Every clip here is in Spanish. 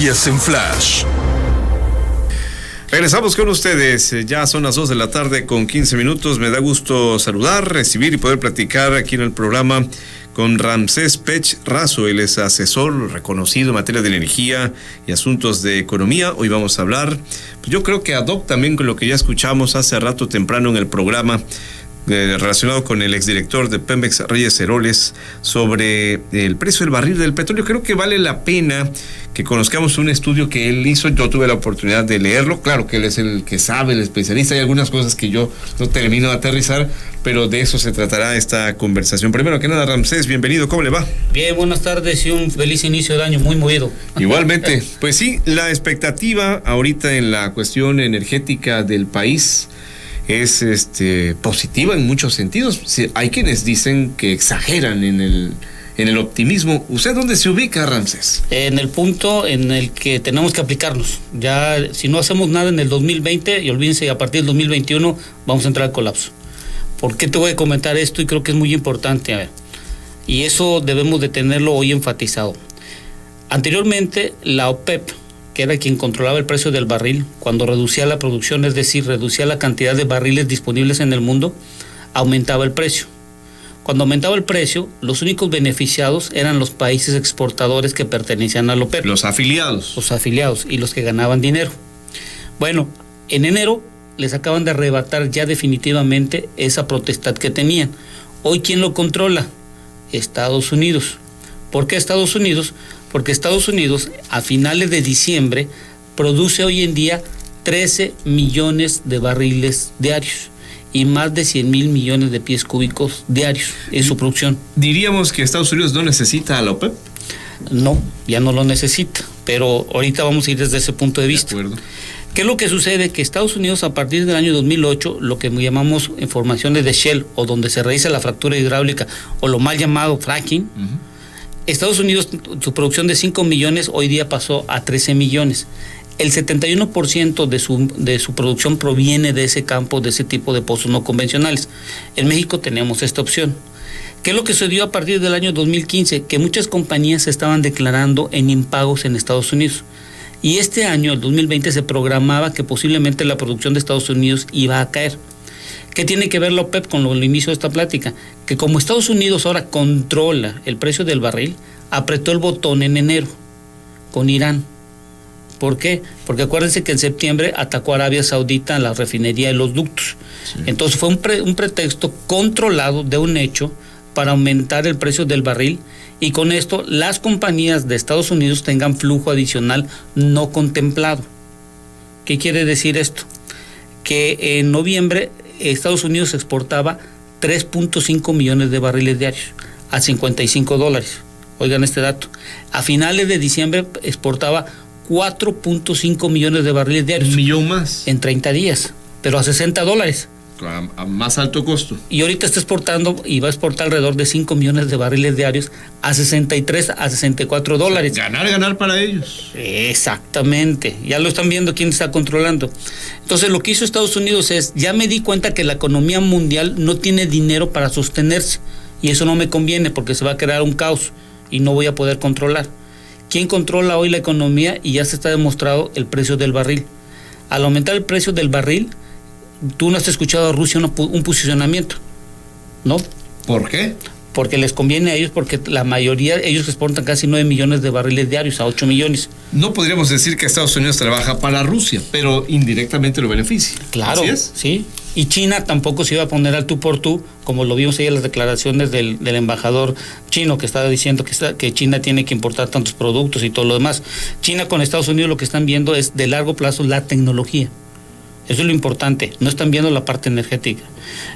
Noticias en Flash. Regresamos con ustedes, ya son las 2 de la tarde con 15 minutos. Me da gusto saludar, recibir y poder platicar aquí en el programa con Ramsés Pech Razo. Él es asesor reconocido en materia de energía y asuntos de economía. Hoy vamos a hablar, pues yo creo que ad hoc también con lo que ya escuchamos hace rato temprano en el programa, relacionado con el exdirector de Pemex, Reyes Heroles, sobre el precio del barril del petróleo. Creo que vale la pena que conozcamos un estudio que él hizo. Yo tuve la oportunidad de leerlo. Claro que él es el que sabe, el especialista. Hay algunas cosas que yo no termino de aterrizar, pero de eso se tratará esta conversación. Primero que nada, Ramsés, bienvenido. ¿Cómo le va? Bien, buenas tardes y un feliz inicio de año, muy movido. Igualmente. Pues sí, la expectativa ahorita en la cuestión energética del país es positiva en muchos sentidos. Sí, hay quienes dicen que exageran en el optimismo. ¿Usted dónde se ubica, Ramsés? En el punto en el que tenemos que aplicarnos. Ya, si no hacemos nada en el 2020, y olvídense, a partir del 2021 vamos a entrar al colapso. ¿Por qué te voy a comentar esto? Y creo que es muy importante. A ver, y eso debemos de tenerlo hoy enfatizado. Anteriormente, la OPEP, que era quien controlaba el precio del barril, cuando reducía la producción, es decir, reducía la cantidad de barriles disponibles en el mundo, aumentaba el precio. Cuando aumentaba el precio, los únicos beneficiados eran los países exportadores que pertenecían a la OPEP. Los afiliados. Los afiliados y los que ganaban dinero. Bueno, en enero les acaban de arrebatar ya definitivamente esa potestad que tenían. Hoy, ¿quién lo controla? Estados Unidos. ¿Por qué Estados Unidos? Porque Estados Unidos, a finales de diciembre, produce hoy en día 13 millones de barriles diarios y más de 100,000 millones de pies cúbicos diarios en su producción. ¿Diríamos que Estados Unidos no necesita a la OPEP? No, ya no lo necesita, pero ahorita vamos a ir desde ese punto de vista. De acuerdo. ¿Qué es lo que sucede? Que Estados Unidos, a partir del año 2008, lo que llamamos en formaciones de shale, o donde se realiza la fractura hidráulica, o lo mal llamado fracking, Estados Unidos, su producción de 5 millones, hoy día pasó a 13 millones. El 71% de su producción proviene de ese campo, de ese tipo de pozos no convencionales. En México tenemos esta opción. ¿Qué es lo que sucedió a partir del año 2015? Que muchas compañías se estaban declarando en impagos en Estados Unidos. Y este año, el 2020, se programaba que posiblemente la producción de Estados Unidos iba a caer. ¿Qué tiene que ver la OPEP con el inicio de esta plática? Que como Estados Unidos ahora controla el precio del barril, apretó el botón en enero con Irán. ¿Por qué? Porque acuérdense que en septiembre atacó a Arabia Saudita la refinería de los ductos. Sí. Entonces fue un pretexto controlado de un hecho para aumentar el precio del barril, y con esto las compañías de Estados Unidos tengan flujo adicional no contemplado. ¿Qué quiere decir esto? Que en noviembre Estados Unidos exportaba 3.5 millones de barriles diarios a $55. Oigan este dato. A finales de diciembre exportaba 4.5 millones de barriles diarios. Un millón más. En 30 días, pero a $60. A más alto costo. Y ahorita está exportando y va a exportar alrededor de 5 millones de barriles diarios a $63 a $64. Ganar para ellos. Exactamente. Ya lo están viendo quién está controlando. Entonces lo que hizo Estados Unidos es, ya me di cuenta que la economía mundial no tiene dinero para sostenerse, y eso no me conviene porque se va a crear un caos y no voy a poder controlar. ¿Quién controla hoy la economía? Y ya se está demostrado el precio del barril. Al aumentar el precio del barril, tú no has escuchado a Rusia un posicionamiento, ¿no? ¿Por qué? Porque les conviene a ellos, porque la mayoría, ellos exportan casi 9 millones de barriles diarios a 8 millones. No podríamos decir que Estados Unidos trabaja para Rusia, pero indirectamente lo beneficia. Claro, ¿así es? Sí. Y China tampoco se iba a poner al tú por tú, como lo vimos ahí en las declaraciones del embajador chino, que estaba diciendo que China tiene que importar tantos productos y todo lo demás. China con Estados Unidos lo que están viendo es de largo plazo la tecnología. Eso es lo importante, no están viendo la parte energética.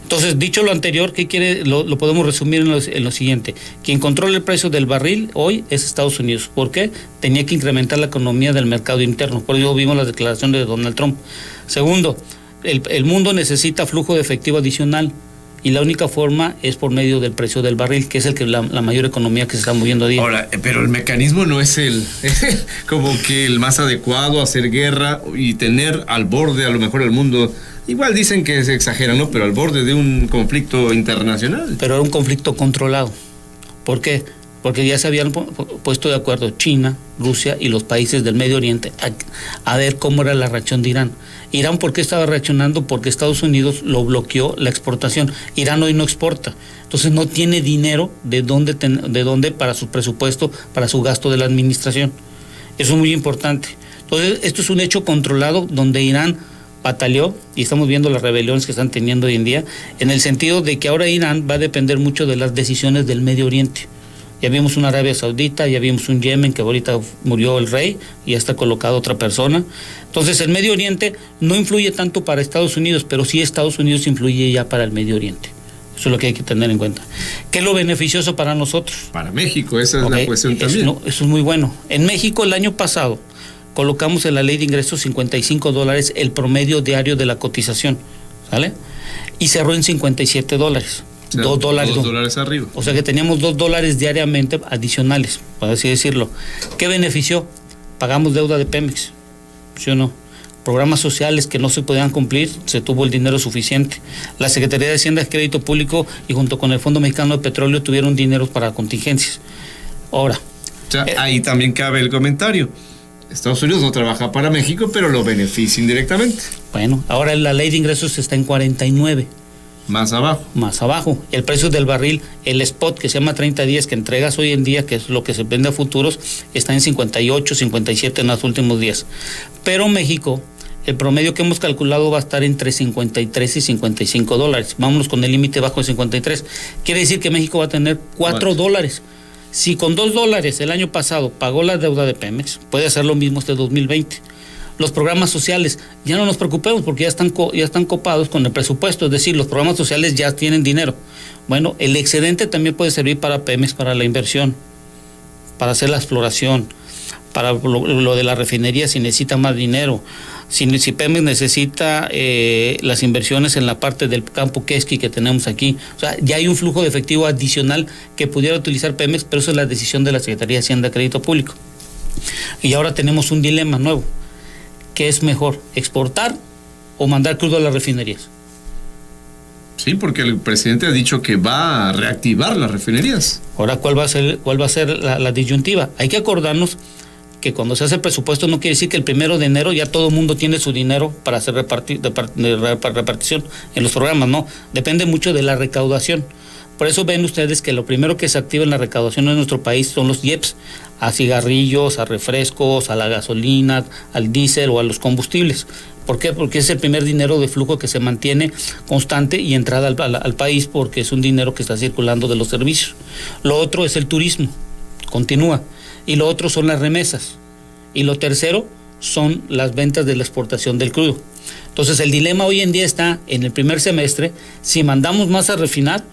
Entonces, dicho lo anterior, ¿qué quiere? Lo podemos resumir en lo siguiente. Quien controla el precio del barril hoy es Estados Unidos. ¿Por qué? Tenía que incrementar la economía del mercado interno. Por eso vimos las declaraciones de Donald Trump. Segundo, el mundo necesita flujo de efectivo adicional, y la única forma es por medio del precio del barril, que es la mayor economía que se está moviendo a día. Ahora, pero el mecanismo no es como que el más adecuado, hacer guerra y tener al borde a lo mejor el mundo. Igual dicen que se exagera, ¿no? Pero al borde de un conflicto internacional. Pero era un conflicto controlado. ¿Por qué? porque ya se habían puesto de acuerdo China, Rusia y los países del Medio Oriente a ver cómo era la reacción de Irán. Irán, ¿por qué estaba reaccionando? Porque Estados Unidos lo bloqueó la exportación. Irán hoy no exporta, entonces no tiene dinero de dónde para su presupuesto, para su gasto de la administración. Eso es muy importante. Entonces, esto es un hecho controlado donde Irán bataleó, y estamos viendo las rebeliones que están teniendo hoy en día, en el sentido de que ahora Irán va a depender mucho de las decisiones del Medio Oriente. Ya vimos una Arabia Saudita, ya vimos un Yemen que ahorita murió el rey y ya está colocada otra persona. Entonces el Medio Oriente no influye tanto para Estados Unidos, pero sí Estados Unidos influye ya para el Medio Oriente. Eso es lo que hay que tener en cuenta. ¿Qué es lo beneficioso para nosotros? Para México, esa es la cuestión también. Eso es muy bueno. En México el año pasado colocamos en la ley de ingresos $55 el promedio diario de la cotización, ¿sale? Y cerró en $57. O sea, $2 arriba. O sea que teníamos $2 diariamente adicionales, por así decirlo. ¿Qué benefició? Pagamos deuda de Pemex, ¿sí o no? Programas sociales que no se podían cumplir, se tuvo el dinero suficiente. La Secretaría de Hacienda y Crédito Público y junto con el Fondo Mexicano de Petróleo tuvieron dinero para contingencias. Ahora. O sea, ahí también cabe el comentario. Estados Unidos no trabaja para México, pero lo beneficia indirectamente. Bueno, ahora la ley de ingresos está en 49. Más abajo. Más abajo. El precio del barril, el spot que se llama 30 días que entregas hoy en día, que es lo que se vende a futuros, está en 58, 57 en los últimos días. Pero México, el promedio que hemos calculado va a estar entre 53 y $55. Vámonos con el límite bajo de 53. Quiere decir que México va a tener $4. Si con $2 el año pasado pagó la deuda de Pemex, puede hacer lo mismo este 2020. Los programas sociales, ya no nos preocupemos porque ya están copados con el presupuesto, es decir, los programas sociales ya tienen dinero. Bueno, el excedente también puede servir para Pemex, para la inversión, para hacer la exploración, para lo de la refinería si necesita más dinero. Si Pemex necesita las inversiones en la parte del campo Quesqui que tenemos aquí, o sea, ya hay un flujo de efectivo adicional que pudiera utilizar Pemex, pero eso es la decisión de la Secretaría de Hacienda y Crédito Público. Y ahora tenemos un dilema nuevo. ¿Qué es mejor, exportar o mandar crudo a las refinerías? Sí, porque el presidente ha dicho que va a reactivar las refinerías. Ahora, ¿cuál va a ser la disyuntiva? Hay que acordarnos que cuando se hace el presupuesto no quiere decir que el 1 de enero ya todo el mundo tiene su dinero para hacer repartición en los programas, no. Depende mucho de la recaudación. Por eso ven ustedes que lo primero que se activa en la recaudación en nuestro país son los IEPS, a cigarrillos, a refrescos, a la gasolina, al diésel o a los combustibles. ¿Por qué? Porque es el primer dinero de flujo que se mantiene constante y entrada al país, porque es un dinero que está circulando de los servicios. Lo otro es el turismo, continúa. Y lo otro son las remesas. Y lo tercero son las ventas de la exportación del crudo. Entonces el dilema hoy en día está en el primer semestre, si mandamos más a refinar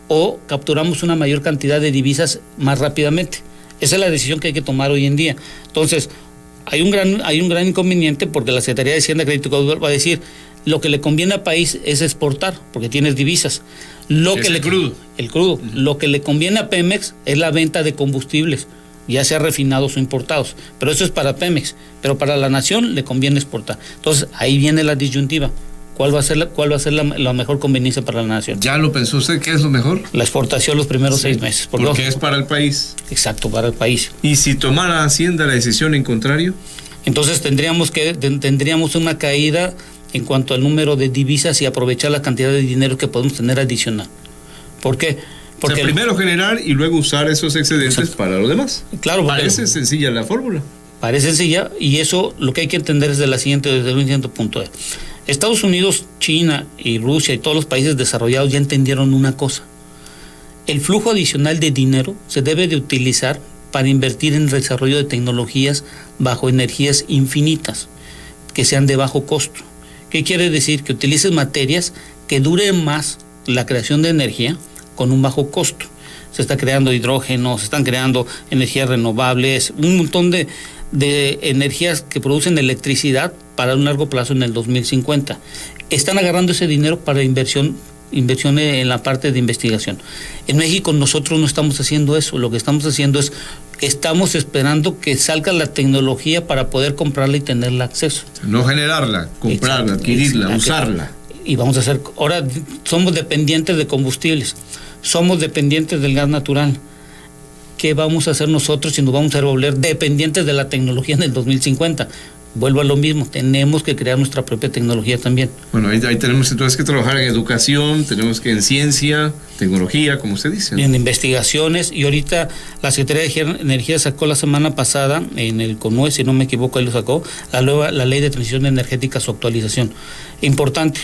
o capturamos una mayor cantidad de divisas más rápidamente. Esa es la decisión que hay que tomar hoy en día. Entonces, hay un gran inconveniente porque la Secretaría de Hacienda y Crédito Público va a decir lo que le conviene al país es exportar porque tienes divisas. El crudo. Lo que le conviene a Pemex es la venta de combustibles, ya sea refinados o importados. Pero eso es para Pemex. Pero para la nación le conviene exportar. Entonces, ahí viene la disyuntiva. ¿Cuál va a ser la mejor conveniencia para la nación? ¿Ya lo pensó usted? ¿Qué es lo mejor? La exportación los primeros 6 meses. Porque es para el país. Exacto, para el país. ¿Y si tomara Hacienda la decisión en contrario? Entonces tendríamos una caída en cuanto al número de divisas y aprovechar la cantidad de dinero que podemos tener adicional. ¿Por qué? Porque primero generar y luego usar esos excedentes. Exacto. Para lo demás. Claro. Parece sencilla la fórmula. Parece sencilla, y eso lo que hay que entender es desde un siguiente punto. Estados Unidos, China y Rusia y todos los países desarrollados ya entendieron una cosa. El flujo adicional de dinero se debe de utilizar para invertir en el desarrollo de tecnologías bajo energías infinitas, que sean de bajo costo. ¿Qué quiere decir? Que utilices materias que duren más la creación de energía con un bajo costo. Se está creando hidrógeno, se están creando energías renovables, un montón de energías que producen electricidad para un largo plazo en el 2050. Están agarrando ese dinero para inversión en la parte de investigación. En México nosotros no estamos haciendo eso. Lo que estamos haciendo es, estamos esperando que salga la tecnología para poder comprarla y tenerla acceso. No generarla, comprarla, adquirirla, usarla. Y vamos a hacer, ahora somos dependientes de combustibles, somos dependientes del gas natural. ¿qué vamos a hacer nosotros si nos vamos a volver dependientes de la tecnología en el 2050? Vuelvo a lo mismo, tenemos que crear nuestra propia tecnología también. Bueno, ahí tenemos entonces que trabajar en educación, tenemos que en ciencia, tecnología, como usted dice, ¿no? En investigaciones, y ahorita la Secretaría de Energía sacó la semana pasada, en el CONUE, si no me equivoco, ahí lo sacó, la Ley de Transición Energética, su actualización. Importante.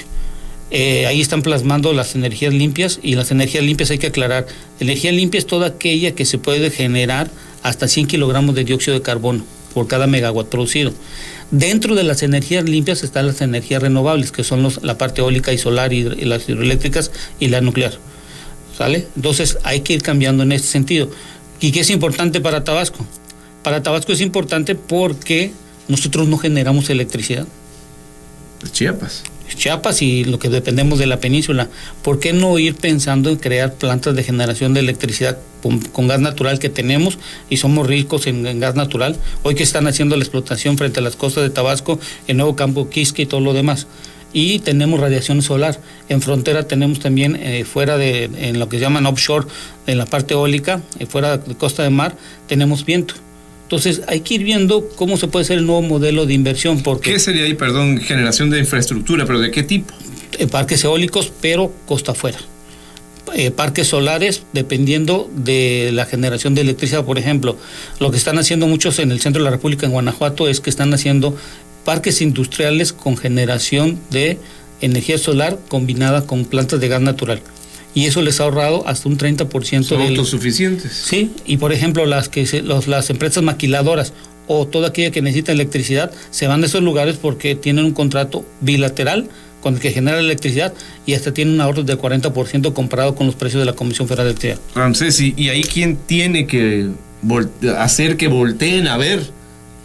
Ahí están plasmando las energías limpias, y las energías limpias hay que aclarar. Energía limpia es toda aquella que se puede generar hasta 100 kilogramos de dióxido de carbono por cada megawatt producido. Dentro de las energías limpias están las energías renovables, que son la parte eólica y solar, y las hidroeléctricas y la nuclear. ¿Sale? Entonces hay que ir cambiando en este sentido. ¿Y qué es importante para Tabasco? Para Tabasco es importante porque nosotros no generamos electricidad. Chiapas y lo que dependemos de la península. ¿Por qué no ir pensando en crear plantas de generación de electricidad con gas natural que tenemos, y somos ricos en gas natural? Hoy que están haciendo la explotación frente a las costas de Tabasco, el nuevo campo Quisque y todo lo demás. Y tenemos radiación solar. En frontera tenemos también, en lo que llaman offshore, en la parte eólica, fuera de costa de mar, tenemos viento. Entonces hay que ir viendo cómo se puede hacer el nuevo modelo de inversión. Porque ¿qué sería ahí, perdón, generación de infraestructura, pero de qué tipo? Parques eólicos, pero costa afuera. Parques solares, dependiendo de la generación de electricidad. Por ejemplo, lo que están haciendo muchos en el centro de la República, en Guanajuato, es que están haciendo parques industriales con generación de energía solar combinada con plantas de gas natural. Y eso les ha ahorrado hasta un 30%. ¿Son autosuficientes? Sí, y por ejemplo las empresas maquiladoras o toda aquella que necesita electricidad se van de esos lugares porque tienen un contrato bilateral con el que genera electricidad, y hasta tienen un ahorro del 40% comparado con los precios de la Comisión Federal de Electricidad. Ramsés, ¿y ahí quién tiene que hacer que volteen a ver?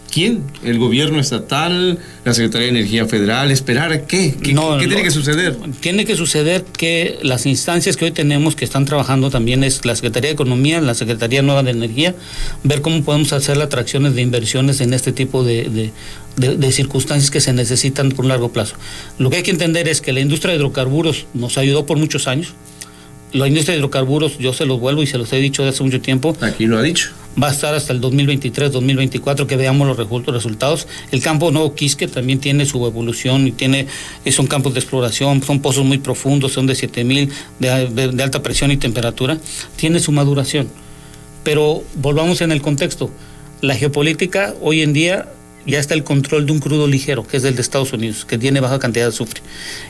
¿Quién? ¿El gobierno estatal? ¿La Secretaría de Energía Federal? ¿Esperar a qué? ¿Qué tiene que suceder? Tiene que suceder que las instancias que hoy tenemos que están trabajando también es la Secretaría de Economía, la Secretaría Nueva de Energía, ver cómo podemos hacer las atracciones de inversiones en este tipo de circunstancias que se necesitan por un largo plazo. Lo que hay que entender es que la industria de hidrocarburos nos ayudó por muchos años. La industria de hidrocarburos, yo se los vuelvo y se los he dicho desde hace mucho tiempo. Aquí lo ha dicho. Va a estar hasta el 2023, 2024, que veamos los resultados. El campo Nuevo Quisque también tiene su evolución y son campos de exploración, son pozos muy profundos, son de 7,000 de alta presión y temperatura. Tiene su maduración. Pero volvamos en el contexto. La geopolítica hoy en día ya está el control de un crudo ligero, que es el de Estados Unidos, que tiene baja cantidad de azufre.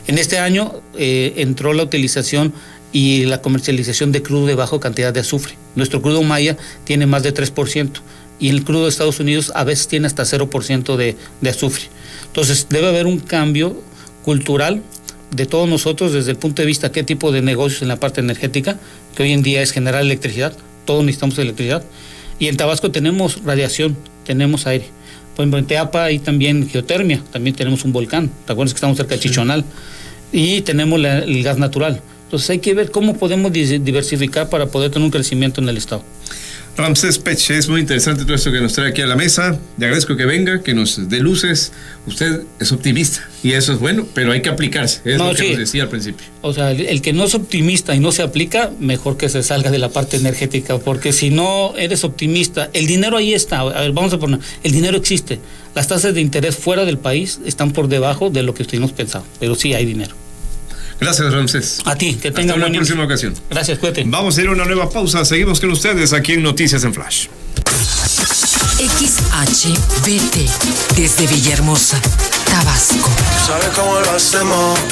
En este año entró la utilización y la comercialización de crudo de baja cantidad de azufre. Nuestro crudo maya tiene más de 3%, y el crudo de Estados Unidos a veces tiene hasta 0% de azufre. Entonces debe haber un cambio cultural de todos nosotros desde el punto de vista qué tipo de negocios en la parte energética, que hoy en día es generar electricidad, todos necesitamos electricidad, y en Tabasco tenemos radiación, tenemos aire. Por ejemplo, en Teapa hay también geotermia, también tenemos un volcán, ¿te acuerdas que estamos cerca de Chichonal? Y tenemos el gas natural. Entonces hay que ver cómo podemos diversificar para poder tener un crecimiento en el estado. Ramsés Pech, es muy interesante todo esto que nos trae aquí a la mesa. Le agradezco que venga, que nos dé luces. Usted es optimista y eso es bueno, pero hay que aplicarse. Es lo que nos decía al principio. O sea, el que no es optimista y no se aplica, mejor que se salga de la parte energética, porque si no eres optimista, el dinero ahí está. A ver, vamos a poner, el dinero existe. Las tasas de interés fuera del país están por debajo de lo que estuvimos pensando, pero sí hay dinero. Gracias, Ramsés. A ti, que tenga hasta una próxima ocasión. Gracias, cuídate. Vamos a ir a una nueva pausa. Seguimos con ustedes aquí en Noticias en Flash. XHBT, desde Villahermosa, Tabasco. ¿Sabes cómo lo hacemos?